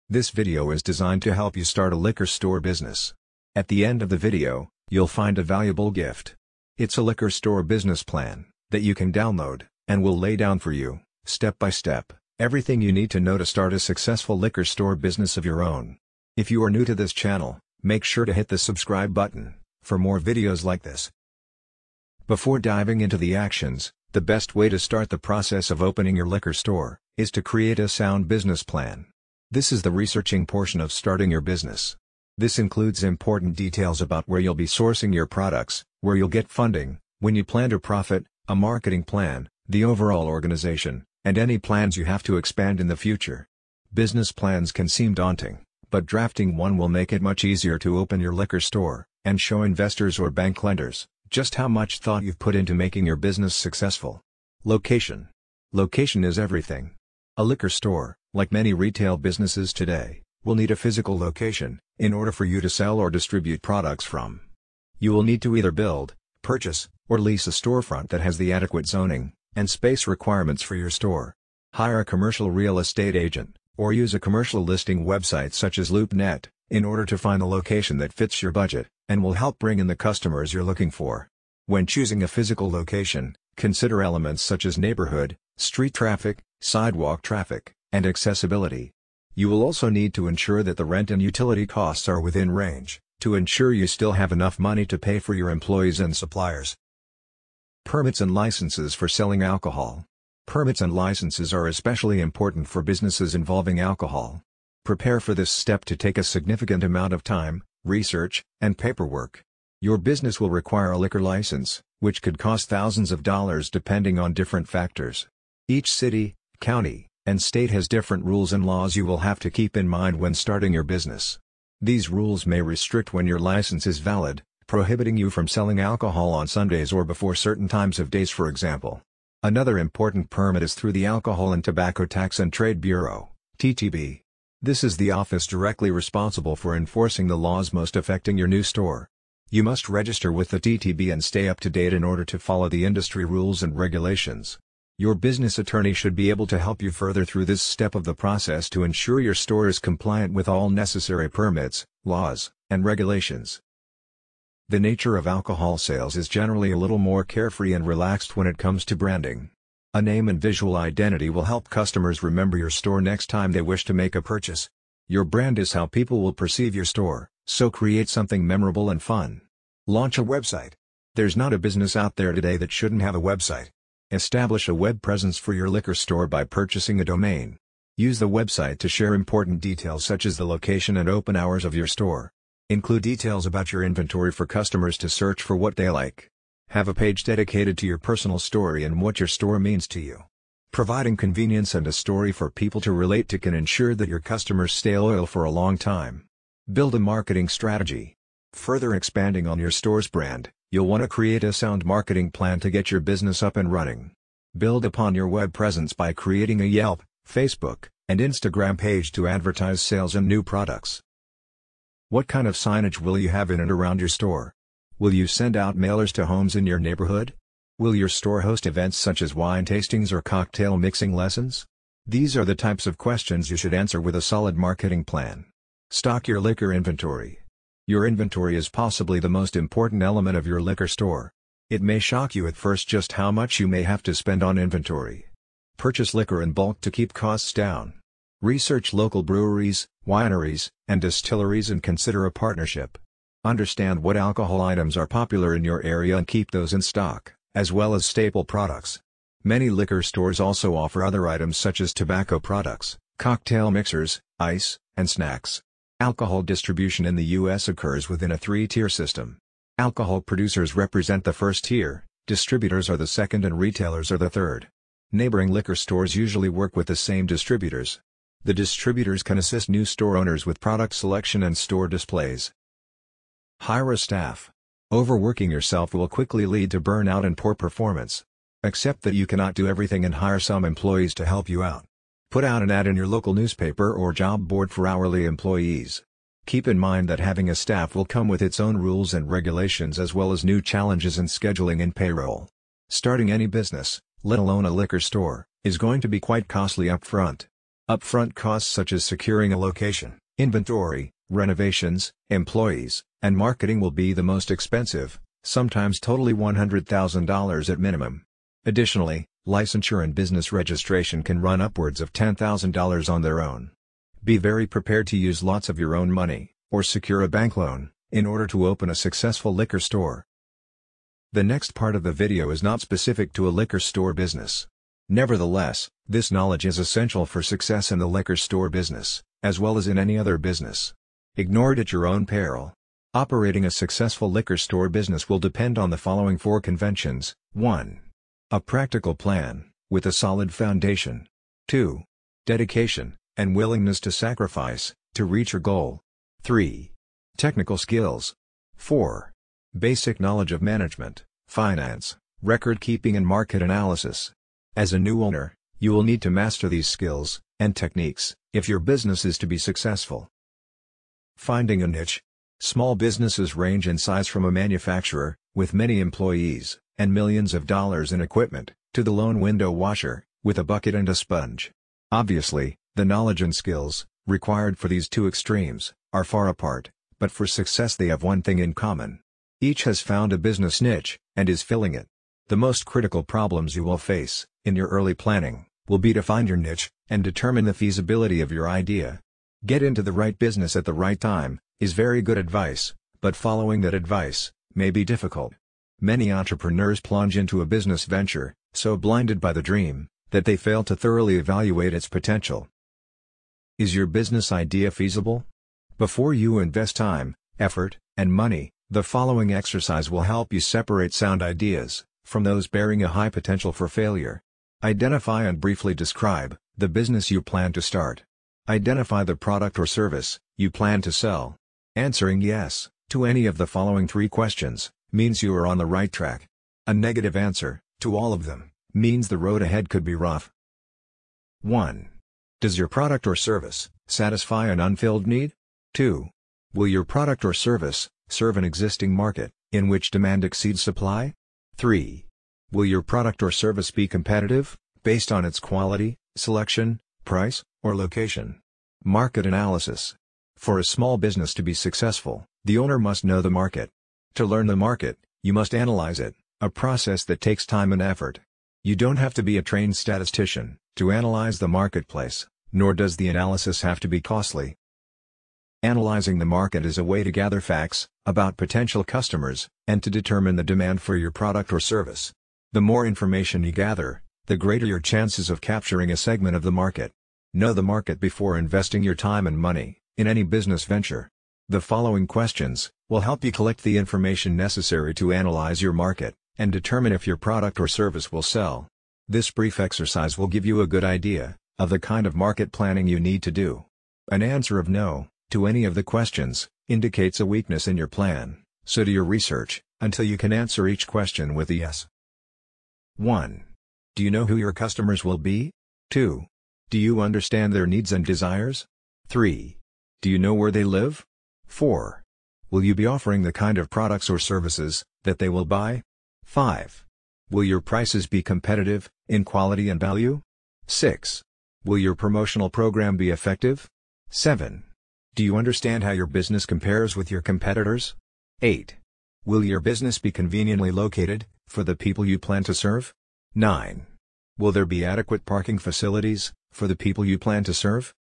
This video is designed to help you start a liquor store business. At the end of the video, you'll find a valuable gift. It's a liquor store business plan that you can download, and will lay down for you, step by step, everything you need to know to start a successful liquor store business of your own. If you are new to this channel, make sure to hit the subscribe button for more videos like this. Before diving into the actions, the best way to start the process of opening your liquor store is to create a sound business plan. This is the researching portion of starting your business. This includes important details about where you'll be sourcing your products, where you'll get funding, when you plan to profit, a marketing plan, the overall organization, and any plans you have to expand in the future. Business plans can seem daunting, but drafting one will make it much easier to open your liquor store, and show investors or bank lenders just how much thought you've put into making your business successful. Location. Location is everything. A liquor store, like many retail businesses today, will need a physical location in order for you to sell or distribute products from. You will need to either build, purchase, or lease a storefront that has the adequate zoning and space requirements for your store. Hire a commercial real estate agent, or use a commercial listing website such as LoopNet, in order to find the location that fits your budget, and will help bring in the customers you're looking for. When choosing a physical location, consider elements such as neighborhood, street traffic, sidewalk traffic, and accessibility. You will also need to ensure that the rent and utility costs are within range, to ensure you still have enough money to pay for your employees and suppliers. Permits and licenses for selling alcohol. Permits and licenses are especially important for businesses involving alcohol. Prepare for this step to take a significant amount of time, research, and paperwork. Your business will require a liquor license, which could cost thousands of dollars depending on different factors. Each city, county, and state has different rules and laws you will have to keep in mind when starting your business. These rules may restrict when your license is valid, prohibiting you from selling alcohol on Sundays or before certain times of days, for example. Another important permit is through the Alcohol and Tobacco Tax and Trade Bureau, TTB. This is the office directly responsible for enforcing the laws most affecting your new store. You must register with the TTB and stay up to date in order to follow the industry rules and regulations. Your business attorney should be able to help you further through this step of the process to ensure your store is compliant with all necessary permits, laws, and regulations. The nature of alcohol sales is generally a little more carefree and relaxed when it comes to branding. A name and visual identity will help customers remember your store next time they wish to make a purchase. Your brand is how people will perceive your store, so create something memorable and fun. Launch a website. There's not a business out there today that shouldn't have a website. Establish a web presence for your liquor store by purchasing a domain. Use the website to share important details such as the location and open hours of your store. Include details about your inventory for customers to search for what they like. Have a page dedicated to your personal story and what your store means to you. Providing convenience and a story for people to relate to can ensure that your customers stay loyal for a long time. Build a marketing strategy. Further expanding on your store's brand, you'll want to create a sound marketing plan to get your business up and running. Build upon your web presence by creating a Yelp, Facebook, and Instagram page to advertise sales and new products. What kind of signage will you have in and around your store? Will you send out mailers to homes in your neighborhood? Will your store host events such as wine tastings or cocktail mixing lessons? These are the types of questions you should answer with a solid marketing plan. Stock your liquor inventory. Your inventory is possibly the most important element of your liquor store. It may shock you at first just how much you may have to spend on inventory. Purchase liquor in bulk to keep costs down. Research local breweries, wineries, and distilleries and consider a partnership. Understand what alcohol items are popular in your area and keep those in stock, as well as staple products. Many liquor stores also offer other items such as tobacco products, cocktail mixers, ice, and snacks. Alcohol distribution in the U.S. occurs within a three-tier system. Alcohol producers represent the first tier, distributors are the second, and retailers are the third. Neighboring liquor stores usually work with the same distributors. The distributors can assist new store owners with product selection and store displays. Hire a staff. Overworking yourself will quickly lead to burnout and poor performance. Accept that you cannot do everything and hire some employees to help you out. Put out an ad in your local newspaper or job board for hourly employees. Keep in mind that having a staff will come with its own rules and regulations as well as new challenges in scheduling and payroll. Starting any business, let alone a liquor store, is going to be quite costly up front. Upfront costs such as securing a location, inventory, renovations, employees, and marketing will be the most expensive, sometimes totally $100,000 at minimum. Additionally, licensure and business registration can run upwards of $10,000 on their own. Be very prepared to use lots of your own money, or secure a bank loan, in order to open a successful liquor store. The next part of the video is not specific to a liquor store business. Nevertheless, this knowledge is essential for success in the liquor store business, as well as in any other business. Ignore it at your own peril. Operating a successful liquor store business will depend on the following 4 conventions. 1. A practical plan, with a solid foundation. 2. Dedication, and willingness to sacrifice, to reach your goal. 3. Technical skills. 4. Basic knowledge of management, finance, record keeping and market analysis. As a new owner, you will need to master these skills and techniques if your business is to be successful. Finding a niche. Small businesses range in size from a manufacturer, with many employees, and millions of dollars in equipment, to the lone window washer, with a bucket and a sponge. Obviously, the knowledge and skills, required for these two extremes, are far apart, but for success they have one thing in common. Each has found a business niche, and is filling it. The most critical problems you will face, in your early planning, will be to find your niche, and determine the feasibility of your idea. Get into the right business at the right time, is very good advice, but following that advice, may be difficult. Many entrepreneurs plunge into a business venture, so blinded by the dream, that they fail to thoroughly evaluate its potential. Is your business idea feasible? Before you invest time, effort, and money, the following exercise will help you separate sound ideas from those bearing a high potential for failure. Identify and briefly describe the business you plan to start. Identify the product or service you plan to sell. Answering yes to any of the following 3 questions means you are on the right track. A negative answer to all of them means the road ahead could be rough. 1. Does your product or service satisfy an unfilled need? 2. Will your product or service serve an existing market in which demand exceeds supply? 3. Will your product or service be competitive, based on its quality, selection, price, or location? Market analysis. For a small business to be successful, the owner must know the market. To learn the market, you must analyze it, a process that takes time and effort. You don't have to be a trained statistician to analyze the marketplace, nor does the analysis have to be costly. Analyzing the market is a way to gather facts about potential customers, and to determine the demand for your product or service. The more information you gather, the greater your chances of capturing a segment of the market. Know the market before investing your time and money in any business venture. The following questions will help you collect the information necessary to analyze your market, and determine if your product or service will sell. This brief exercise will give you a good idea of the kind of market planning you need to do. An answer of no to any of the questions indicates a weakness in your plan, so do your research until you can answer each question with a yes. 1. Do you know who your customers will be? 2. Do you understand their needs and desires? 3. Do you know where they live? 4. Will you be offering the kind of products or services that they will buy? 5. Will your prices be competitive in quality and value? 6. Will your promotional program be effective? 7. Do you understand how your business compares with your competitors? 8. Will your business be conveniently located for the people you plan to serve? 9. Will there be adequate parking facilities for the people you plan to serve?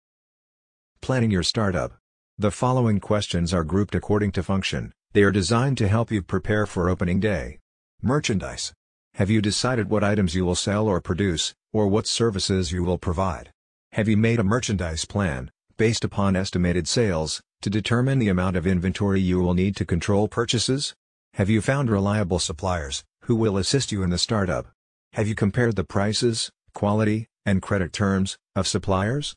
Planning your startup. The following questions are grouped according to function. They are designed to help you prepare for opening day. Merchandise. Have you decided what items you will sell or produce, or what services you will provide? Have you made a merchandise plan, based upon estimated sales, to determine the amount of inventory you will need to control purchases? Have you found reliable suppliers, who will assist you in the startup? Have you compared the prices, quality, and credit terms of suppliers?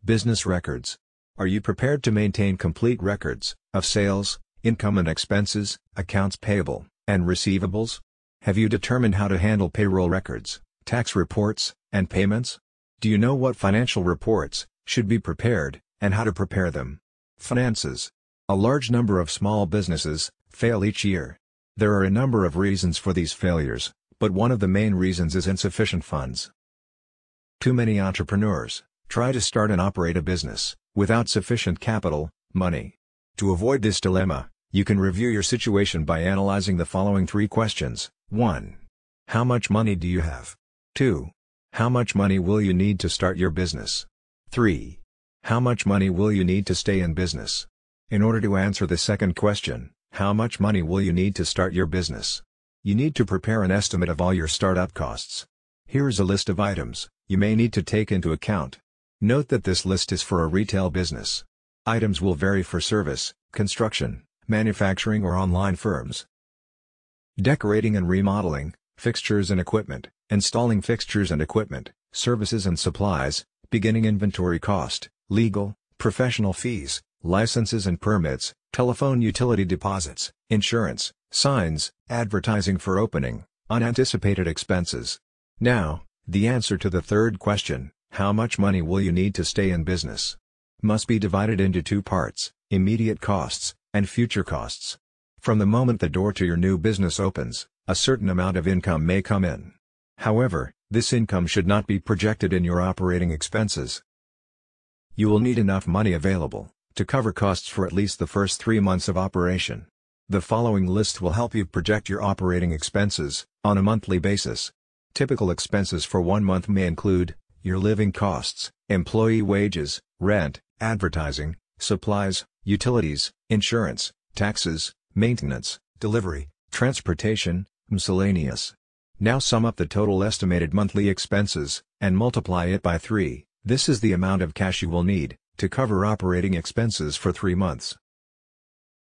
Business records. Are you prepared to maintain complete records of sales, income and expenses, accounts payable, and receivables? Have you determined how to handle payroll records, tax reports, and payments? Do you know what financial reports should be prepared, and how to prepare them? Finances. A large number of small businesses fail each year. There are a number of reasons for these failures, but one of the main reasons is insufficient funds. Too many entrepreneurs Try to start and operate a business without sufficient capital, money. To avoid this dilemma, you can review your situation by analyzing the following 3 questions. 1. How much money do you have? 2. How much money will you need to start your business? 3. How much money will you need to stay in business? In order to answer the second question, how much money will you need to start your business? You need to prepare an estimate of all your startup costs. Here is a list of items you may need to take into account. Note that this list is for a retail business. Items will vary for service, construction, manufacturing or online firms. Decorating and remodeling, fixtures and equipment, installing fixtures and equipment, services and supplies, beginning inventory cost, legal, professional fees, licenses and permits, telephone utility deposits, insurance, signs, advertising for opening, unanticipated expenses. Now, the answer to the third question, how much money will you need to stay in business? Must be divided into 2 parts, immediate costs, and future costs. From the moment the door to your new business opens, a certain amount of income may come in. However, this income should not be projected in your operating expenses. You will need enough money available to cover costs for at least the first 3 months of operation. The following list will help you project your operating expenses on a monthly basis. Typical expenses for 1 month may include your living costs, employee wages, rent, advertising, supplies, utilities, insurance, taxes, maintenance, delivery, transportation, miscellaneous. Now sum up the total estimated monthly expenses and multiply it by 3. This is the amount of cash you will need to cover operating expenses for 3 months.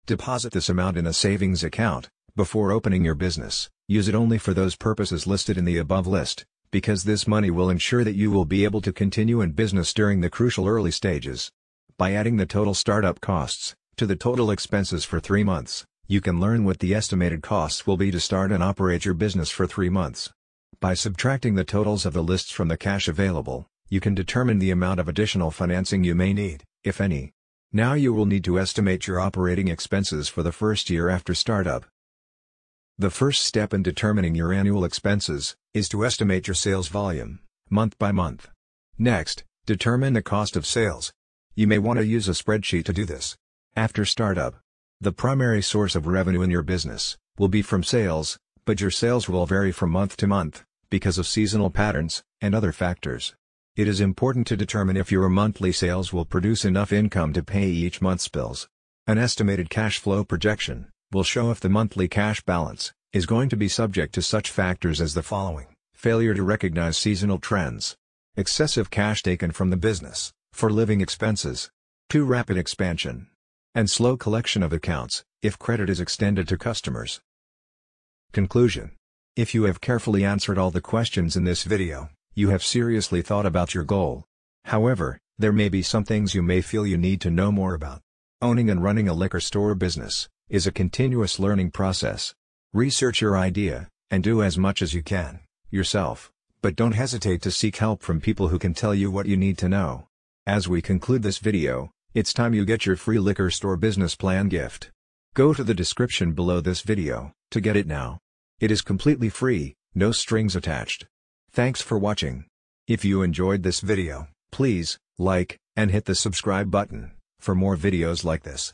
Deposit this amount in a savings account before opening your business. Use it only for those purposes listed in the above list, because this money will ensure that you will be able to continue in business during the crucial early stages. By adding the total startup costs to the total expenses for 3 months, you can learn what the estimated costs will be to start and operate your business for 3 months. By subtracting the totals of the lists from the cash available, you can determine the amount of additional financing you may need, if any. Now you will need to estimate your operating expenses for the first year after startup. The first step in determining your annual expenses is to estimate your sales volume, month by month. Next, determine the cost of sales. You may want to use a spreadsheet to do this. After startup, the primary source of revenue in your business will be from sales, but your sales will vary from month to month because of seasonal patterns and other factors. It is important to determine if your monthly sales will produce enough income to pay each month's bills. An estimated cash flow projection will show if the monthly cash balance is going to be subject to such factors as the following: failure to recognize seasonal trends, excessive cash taken from the business for living expenses, too rapid expansion, and slow collection of accounts if credit is extended to customers. Conclusion: if you have carefully answered all the questions in this video, you have seriously thought about your goal. However, there may be some things you may feel you need to know more about. Owning and running a liquor store business is a continuous learning process. Research your idea, and do as much as you can, yourself, but don't hesitate to seek help from people who can tell you what you need to know. As we conclude this video, it's time you get your free liquor store business plan gift. Go to the description below this video to get it now. It is completely free, no strings attached. Thanks for watching. If you enjoyed this video, please like and hit the subscribe button for more videos like this.